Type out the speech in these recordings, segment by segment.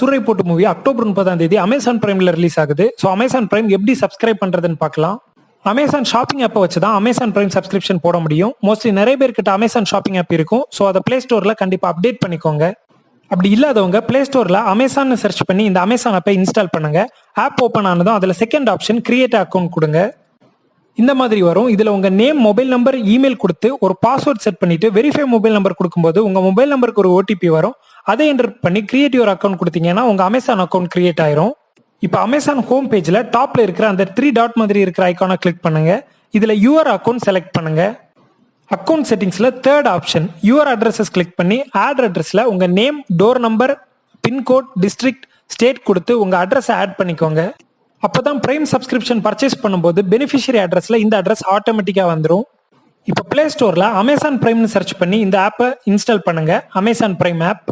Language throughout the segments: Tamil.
சூரை போட்டு மூவி அக்டோபர் 30 அமேசான் பிரைம்ல ரிலீஸ் ஆகுது. ஸோ அமேசான் பிரைம் எப்படி சப்ஸ்கிரைப் பண்றதுன்னு பார்க்கலாம். அமேசான் ஷாப்பிங் ஆப்பை வச்சு தான் அமேசான் பிரைம் சப்ஸ்கிரிப்ஷன் போட முடியும். மோஸ்ட்லி நிறைய பேர்கிட்ட அமேசான் ஷாப்பிங் ஆப் இருக்கும். ஸோ அதை பிளே ஸ்டோர்ல கண்டிப்பா அப்டேட் பண்ணிக்கோங்க. அப்படி இல்லாதவங்க பிளே ஸ்டோர்ல அமேசான் சர்ச் பண்ணி இந்த அமேசான் ஆப்பை இன்ஸ்டால் பண்ணுங்க. ஆப் ஓப்பன் ஆனதும் அதுல செகண்ட் ஆப்ஷன் கிரியேட் அக்கௌண்ட் கொடுங்க. இந்த மாதிரி வரும். இதுல உங்க நேம், மொபைல் நம்பர், இமெயில் கொடுத்து ஒரு பாஸ்வேர்ட் செட் பண்ணிட்டு வெரிஃபை மொபைல் நம்பர் கொடுக்கும்போது உங்க மொபைல் நம்பருக்கு ஒரு ஓடிபி வரும். அதை என்டர் பண்ணி கிரியேட் யுவர் அக்கௌண்ட் கொடுத்தீங்கன்னா உங்க அமேசான் அக்கௌண்ட் கிரியேட் ஆயிரும். இப்போ அமேசான் ஹோம் பேஜ்ல டாப்ல இருக்கிற அந்த 3 டாட் மாதிரி இருக்கிற ஐக்கானை கிளிக் பண்ணுங்க. இதுல யுவர் அக்கௌண்ட் செலக்ட் பண்ணுங்க. அக்கௌண்ட் செட்டிங்ஸ்ல third option your addresses click பண்ணி ஆட் அட்ரஸ்ல உங்க name, door number, pincode, district, state கொடுத்து உங்க அட்ரஸை ஆட் பண்ணிக்கோங்க. அப்பதான் பிரைம் சப்ஸ்கிரிப்ஷன் பர்ச்சேஸ் பண்ணும்போது பெனிஃபிஷியரி அட்ரஸ்ல இந்த அட்ரஸ் ஆட்டோமேட்டிக்கா வந்துடும். இப்போ பிளே ஸ்டோர்ல அமேசான் பிரைம்னு சர்ச் பண்ணி இந்த ஆப்பை இன்ஸ்டால் பண்ணுங்க. Amazon prime app.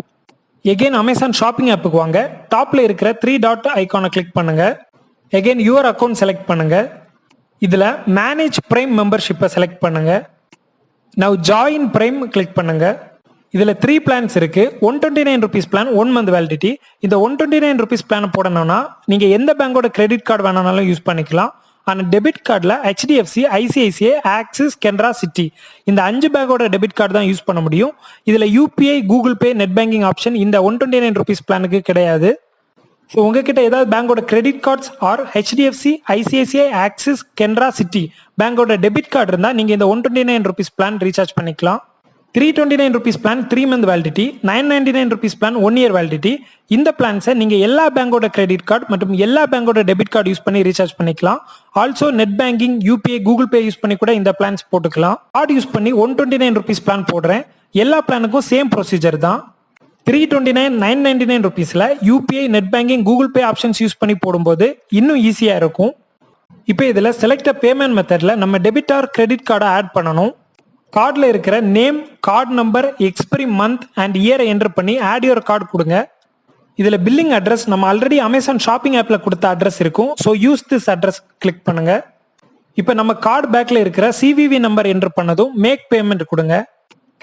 Again Amazon shopping ஆப்புக்கு வாங்க. டாப்ல இருக்கிற 3 டாட் ஐக்கானை கிளிக் பண்ணுங்க. எகைன் யுவர் அக்கௌண்ட் செலக்ட் பண்ணுங்க. இதுல மேனேஜ் பிரைம் மெம்பர்ஷிப்பை செலக்ட் பண்ணுங்க. நவ் ஜாயின் பிரைம் கிளிக் பண்ணுங்க. இதுல 3 பிளான்ஸ் இருக்கு. 129 ருபீஸ் பிளான், 1 மந்த் வேலிடிட்டி. இந்த 129 ருபீஸ் பிளான் போடணும்னா நீங்க எந்த பேங்கோட கிரெடிட் கார்டு வேணாலும் யூஸ் பண்ணிக்கலாம். ஆனா டெபிட் கார்டுல HDFC, ICICI, Axis, Canara, Citi இந்த 5 பேங்கோட டெபிட் கார்டு தான் யூஸ் பண்ண முடியும். இதுல UPI, Google pay, net banking option இந்த 129 ருபீஸ் பிளானுக்கு கிடையாது. ஸோ உங்ககிட்ட ஏதாவது பேங்கோட credit cards or HDFC, ICICI, Axis, Canara, Citi பேங்கோட டெபிட் கார்டு இருந்தா நீங்க இந்த 129 ருபீஸ் பிளான் ரீசார்ஜ் பண்ணிக்கலாம். 329 rupees plan 3 month validity, 999 rupees plan 1 year validity. இந்த பிளான்ஸை நீங்க எல்லா பேங்கோட கிரெடிட் கார்டு மற்றும் எல்லா பேங்கோட டெபிட் கார்டு யூஸ் பண்ணி ரீசார்ஜ் பண்ணிக்கலாம். Also net banking, UPI, Google பே யூஸ் பண்ணி கூட இந்த பிளான்ஸ் போட்டுக்கலாம். கார்டு யூஸ் பண்ணி 129 ருபீஸ் பிளான் போடுறேன். எல்லா பிளானுக்கும் சேம் ப்ரொசீஜர் தான். 329, 999 ருபீஸ்ல UPI, net banking, Google Pay options use பண்ணி போடும்போது இன்னும் ஈஸியா இருக்கும். இப்போ இதுல செலக்ட் பேமெண்ட் மெத்தட்ல நம்ம டெபிட் ஆர் கிரெடிட் கார்டை ஆட் பண்ணணும். கார்டில் இருக்கிற name, card number, expiry month and இயரை என்டர் பண்ணி ஆட் யுவர் கார்டு கொடுங்க. இதில் பில்லிங் அட்ரஸ் நம்ம ஆல்ரெடி அமேசான் ஷாப்பிங் ஆப்பில் கொடுத்த அட்ரஸ் இருக்கும். So use this address click பண்ணுங்க. இப்போ நம்ம கார்டு பேக்கில் இருக்கிற CVV நம்பர் என்டர் பண்ணதும் மேக் பேமெண்ட் கொடுங்க.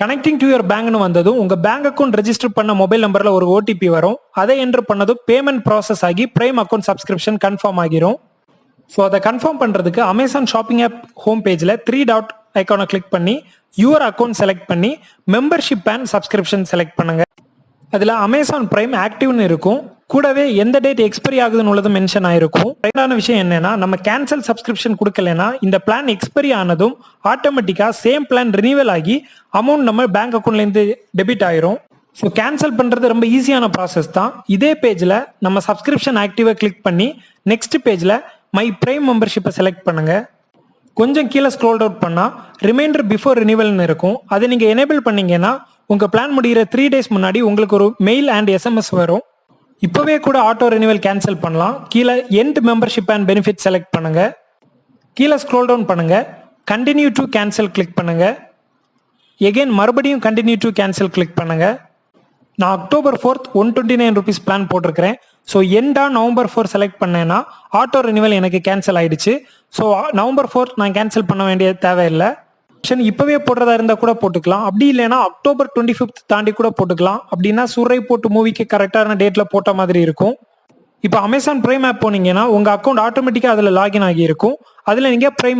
கனெக்டிங் டு யுவர் பேங்க்னு வந்ததும் உங்கள் பேங்க் அக்கௌண்ட் ரெஜிஸ்டர் பண்ண மொபைல் நம்பரில் ஒரு OTP வரும். அதை என்டர் பண்ணதும் பேமெண்ட் ப்ராசஸ் ஆகி பிரைம் அக்கௌண்ட் சப்ஸ்கிரிப்ஷன் கன்ஃபார்ம் ஆகிரும். ஸோ அதை கன்ஃபார்ம் பண்ணுறதுக்கு அமேசான் ஷாப்பிங் ஆப் ஹோம் பேஜில் 3 டாட் ஐக்கானை கிளிக் பண்ணி யுவர் அக்கௌண்ட் செலக்ட் பண்ணி மெம்பர்ஷிப் அண்ட் சப்ஸ்கிரிப்ஷன் செலக்ட் பண்ணுங்க. அதில் அமேசான் பிரைம் ஆக்டிவ்னு இருக்கும். கூடவே எந்த டேட் எக்ஸ்பைரி ஆகுதுன்னு உள்ளது மென்ஷன் ஆயிருக்கும். ரெண்டான விஷயம் என்னன்னா, நம்ம கேன்சல் சப்ஸ்கிரிப்ஷன் கொடுக்கலனா இந்த பிளான் எக்ஸ்பைரி ஆனதும் ஆட்டோமேட்டிக்கா சேம் பிளான் ரினிவல் ஆகி அமௌண்ட் நம்ம பேங்க் அக்கௌண்ட்லேருந்து டெபிட் ஆயிரும். ஸோ கேன்சல் பண்ணுறது ரொம்ப ஈஸியான ப்ராசஸ் தான். இதே பேஜில் நம்ம சப்ஸ்கிரிப்ஷன் ஆக்டிவை கிளிக் பண்ணி நெக்ஸ்ட் பேஜில் மை பிரைம் மெம்பர்ஷிப்பை செலக்ட் பண்ணுங்க. கொஞ்சம் கீழே ஸ்க்ரோல் அவுட் பண்ணால் ரிமைண்டர் பிஃபோர் ரினிவல்னு இருக்கும். அதை நீங்கள் எனேபிள் பண்ணீங்கன்னா உங்கள் பிளான் முடிகிற 3 டேஸ் முன்னாடி உங்களுக்கு ஒரு மெயில் அண்ட் SMS வரும். இப்போவே கூட ஆட்டோ ரினிவல் கேன்சல் பண்ணலாம். கீழே end membership and benefit select பண்ணுங்க. கீழே ஸ்க்ரோல் டவுன் பண்ணுங்க. கண்டினியூ டு கேன்சல் கிளிக் பண்ணுங்க. எகைன் மறுபடியும் கண்டினியூ டு கேன்சல் கிளிக் பண்ணுங்க. நான் அக்டோபர் 4 129 ருபீஸ் பிளான் போட்டிருக்கிறேன். ஸோ எண்டா நவம்பர் 4 செலக்ட் பண்ணேன்னா ஆட்டோ ரினிவல் எனக்கு கேன்சல் ஆயிடுச்சு. ஸோ நவம்பர் 4 நான் கேன்சல் பண்ண வேண்டிய தேவையில்லை. இப்போவே போடுறதா இருந்தால் கூட போட்டுக்கலாம். அப்படி இல்லைன்னா அக்டோபர் 25 தாண்டி கூட போட்டுக்கலாம். அப்படின்னா சூரை போட்டு மூவிக்கு கரெக்டான டேட்ல போட்ட மாதிரி இருக்கும். இப்போ அமேசான் பிரைம் ஆப் போனீங்கன்னா உங்க அக்கௌண்ட் ஆட்டோமேட்டிக்கா அதில் லாகின் ஆகி இருக்கும். அதில் நீங்க பிரைம்